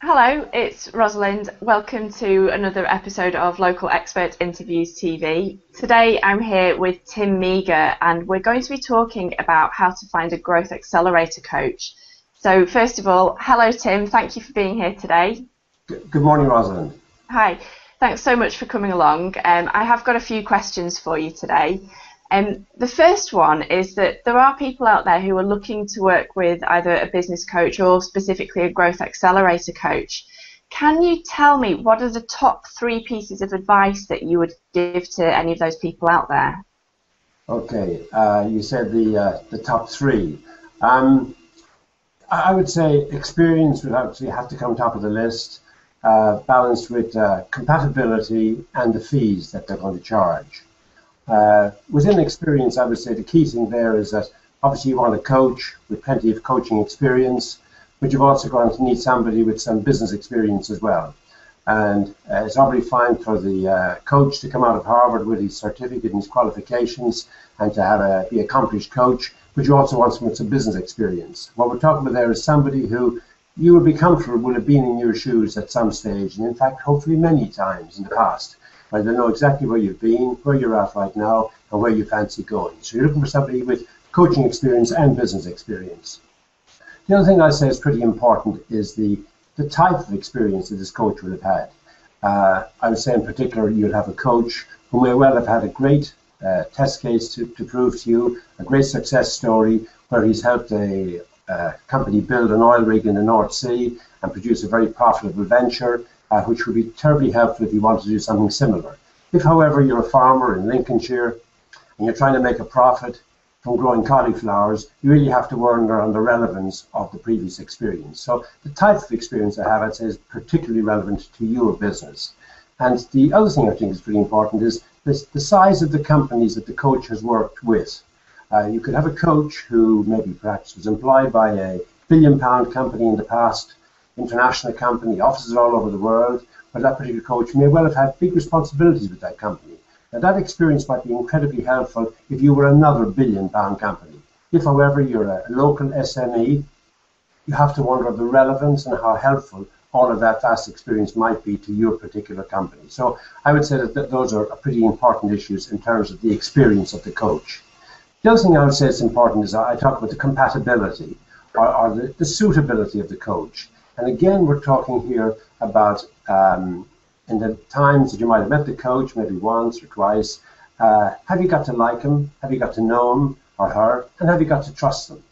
Hello, it's Rosalind. Welcome to another episode of Local Expert Interviews TV. Today I'm here with Tim Meager and we're going to be talking about how to find a Growth Accelerator coach. So first of all, hello Tim, thank you for being here today. Good morning, Rosalind. Hi, thanks so much for coming along. I have got a few questions for you today. The first one is that there are people out there who are looking to work with either a business coach or specifically a Growth Accelerator coach. Can you tell me what are the top 3 pieces of advice that you would give to any of those people out there? Okay, you said the top 3. I would say experience would actually have to come top of the list, balanced with compatibility and the fees that they're going to charge. Within experience, I would say the key thing there is that obviously you want a coach with plenty of coaching experience, but you've also going to need somebody with some business experience as well. And it's probably fine for the coach to come out of Harvard with his certificate and his qualifications and to be an accomplished coach, but you also want someone with some business experience. What we're talking about there is somebody who you would be comfortable would have been in your shoes at some stage, and in fact, hopefully many times in the past. They know exactly where you've been, where you're at right now, and where you fancy going. So you're looking for somebody with coaching experience and business experience. The other thing I say is pretty important is the type of experience that this coach will have had. I would say in particular you'll have a coach who may well have had a great test case to prove to you, a great success story where he's helped a company build an oil rig in the North Sea and produce a very profitable venture, which would be terribly helpful if you want to do something similar. If, however, you're a farmer in Lincolnshire and you're trying to make a profit from growing cauliflowers, you really have to wonder on the relevance of the previous experience. So the type of experience I have, I'd say, is particularly relevant to your business. And the other thing I think is pretty important is the size of the companies that the coach has worked with. You could have a coach who maybe perhaps was employed by a billion-pound company in the past, international company, offices all over the world, but that particular coach may well have had big responsibilities with that company. Now that experience might be incredibly helpful if you were another billion-pound company. If, however, you're a local SME, you have to wonder of the relevance and how helpful all of that vast experience might be to your particular company. So I would say that those are pretty important issues in terms of the experience of the coach. The other thing I would say is important is I talk about the compatibility or the suitability of the coach. And again, we're talking here about in the times that you might have met the coach, maybe once or twice, have you got to like him? Have you got to know him or her? And have you got to trust them?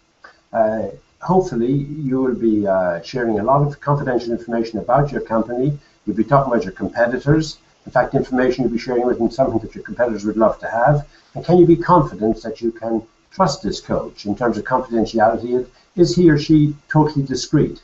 Hopefully, you will be sharing a lot of confidential information about your company. You'll be talking about your competitors. In fact, information you'll be sharing with them, something that your competitors would love to have. And can you be confident that you can trust this coach in terms of confidentiality? Is he or she totally discreet?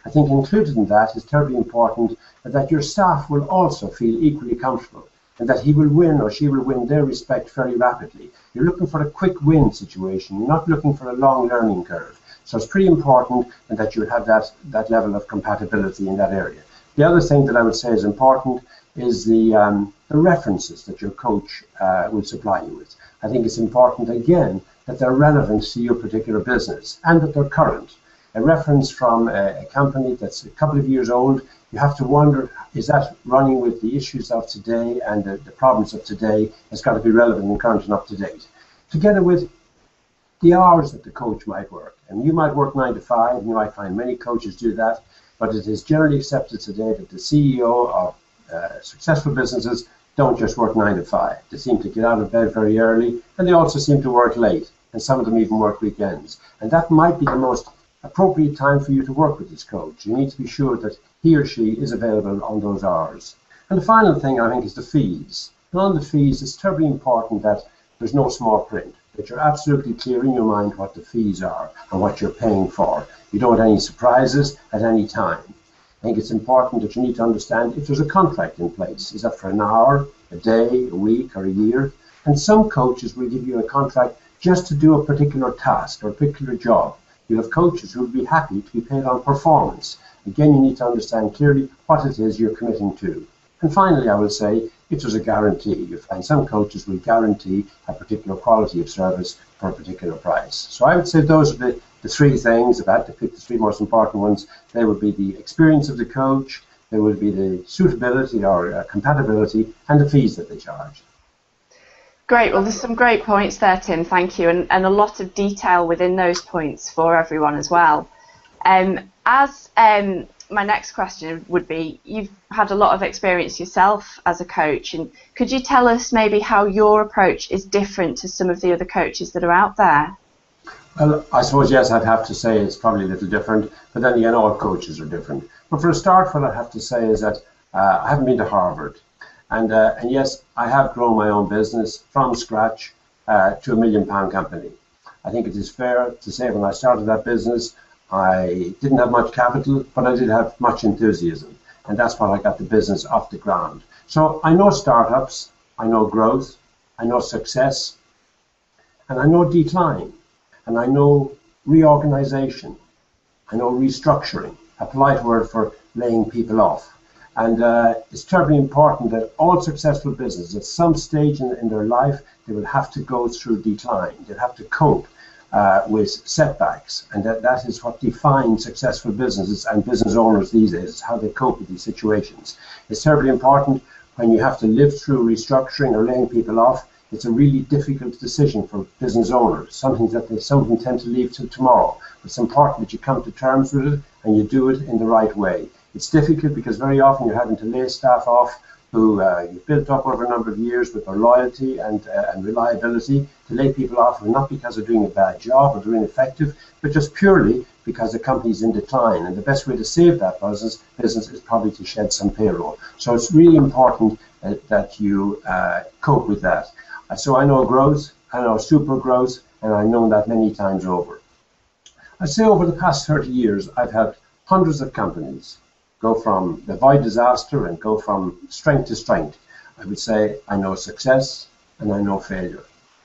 I think included in that is terribly important that your staff will also feel equally comfortable and that he will win or she will win their respect very rapidly. You're looking for a quick win situation. You're not looking for a long learning curve. So it's pretty important that you have that level of compatibility in that area. The other thing that I would say is important is the references that your coach will supply you with. I think it's important, again, that they're relevant to your particular business and that they're current. A reference from a company that's a couple of years old, you have to wonder, is that running with the issues of today and the problems of today? It's got to be relevant and current and up to date. Together with the hours that the coach might work. And you might work 9 to 5, and you might find many coaches do that, but it is generally accepted today that the CEO of successful businesses don't just work 9 to 5. They seem to get out of bed very early, and they also seem to work late, and some of them even work weekends. And that might be the most appropriate time for you to work with this coach. You need to be sure that he or she is available on those hours. And the final thing, I think, is the fees. And on the fees, it's terribly important that there's no small print, that you're absolutely clear in your mind what the fees are and what you're paying for. You don't want any surprises at any time. I think it's important that you need to understand if there's a contract in place. Is that for an hour, a day, a week, or a year? And some coaches will give you a contract just to do a particular task or a particular job. You'll have coaches who will be happy to be paid on performance. Again, you need to understand clearly what it is you're committing to. And finally, I will say, if there's a guarantee, you find some coaches will guarantee a particular quality of service for a particular price. So I would say those are the the three things, if I had to pick the three most important ones, they would be the experience of the coach, there would be the suitability or compatibility, and the fees that they charge. Great. Well, there's some great points there, Tim. Thank you, and a lot of detail within those points for everyone as well. My next question would be, you've had a lot of experience yourself as a coach, and could you tell us maybe how your approach is different to some of the other coaches that are out there? Well, I suppose, yes, I'd have to say it's probably a little different, but then again, all coaches are different. But for a start, what I have to say is that I haven't been to Harvard. And yes, I have grown my own business from scratch to £1 million company. I think it is fair to say when I started that business, I didn't have much capital, but I did have much enthusiasm. And that's what I got the business off the ground. So I know startups, I know growth, I know success, and I know decline, and I know reorganization, I know restructuring, a polite word for laying people off. And it's terribly important that all successful businesses, at some stage in their life, they will have to go through decline. They'll have to cope with setbacks. And that is what defines successful businesses and business owners these days, how they cope with these situations. It's terribly important when you have to live through restructuring or laying people off. It's a really difficult decision for business owners, something that they sometimes tend to leave till tomorrow. It's important that you come to terms with it and you do it in the right way. It's difficult because very often you're having to lay staff off who you've built up over a number of years with their loyalty and reliability, to lay people off, not because they're doing a bad job or they're ineffective, but just purely because the company's in decline. And the best way to save that business is probably to shed some payroll. So it's really important that you cope with that. So I know growth, I know super growth, and I've known that many times over. I'd say over the past 30 years, I've had hundreds of companies go from the void disaster and go from strength to strength. I would say I know success and I know failure.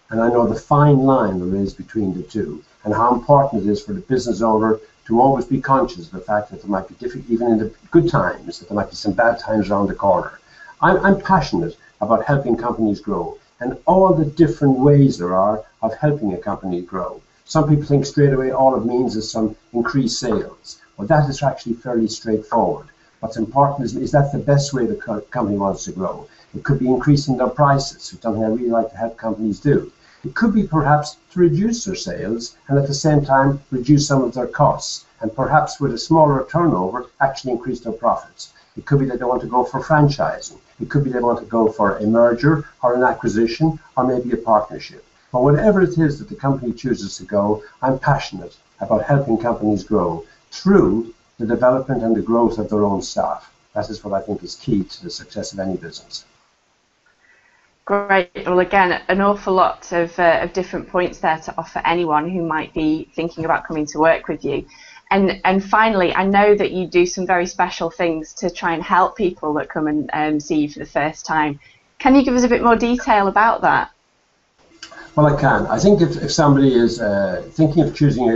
And I know the fine line there is between the two, and how important it is for the business owner to always be conscious of the fact that there might be difficult, even in the good times, that there might be some bad times around the corner. I'm passionate about helping companies grow and all the different ways there are of helping a company grow. Some people think straight away all it means is some increased sales. Well, that is actually fairly straightforward. What's important is that the best way the company wants to grow. It could be increasing their prices, which is something I really like to help companies do. It could be perhaps to reduce their sales and at the same time reduce some of their costs, and perhaps with a smaller turnover actually increase their profits. It could be that they want to go for franchising. It could be they want to go for a merger or an acquisition or maybe a partnership. But whatever it is that the company chooses to go, I'm passionate about helping companies grow through the development and the growth of their own staff. That is what I think is key to the success of any business. Great. Well, again, an awful lot of different points there to offer anyone who might be thinking about coming to work with you. And finally, I know that you do some very special things to try and help people that come and see you for the first time. Can you give us a bit more detail about that? Well, I can. I think if somebody is thinking of choosing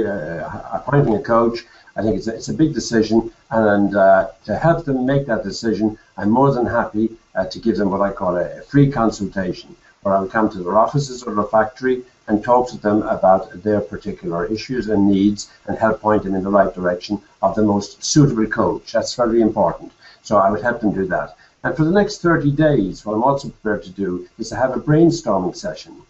appointing a coach, I think it's a big decision, and to help them make that decision, I'm more than happy to give them what I call a free consultation, where I'll come to their offices or their factory and talk to them about their particular issues and needs and help point them in the right direction of the most suitable coach. That's very important. So I would help them do that. And for the next 30 days, what I'm also prepared to do is to have a brainstorming session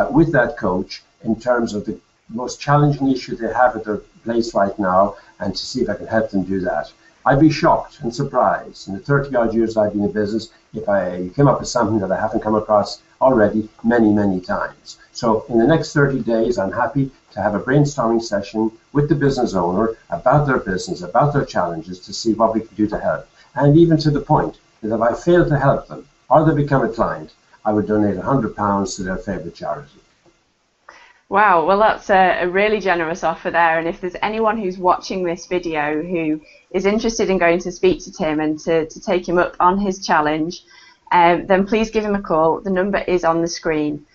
with that coach in terms of the most challenging issue they have at their place right now, and to see if I can help them do that. I'd be shocked and surprised in the 30 odd years I've been in business if I came up with something that I haven't come across already many, many times. So in the next 30 days, I'm happy to have a brainstorming session with the business owner about their business, about their challenges, to see what we can do to help. And even to the point that if I fail to help them or they become a client, I would donate £100 to their favourite charity. Wow, well, that's a really generous offer there. And if there's anyone who's watching this video who is interested in going to speak to Tim and to take him up on his challenge, then please give him a call. The number is on the screen.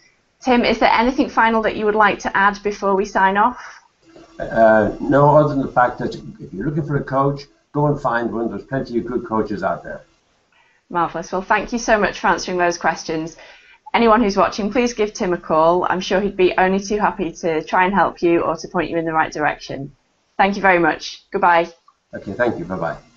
Tim, is there anything final that you would like to add before we sign off? No, other than the fact that if you're looking for a coach, go and find one. There's plenty of good coaches out there. Marvellous. Well, thank you so much for answering those questions. anyone who's watching, please give Tim a call. I'm sure he'd be only too happy to try and help you or to point you in the right direction. Thank you very much. Goodbye. Okay, thank you. Bye-bye.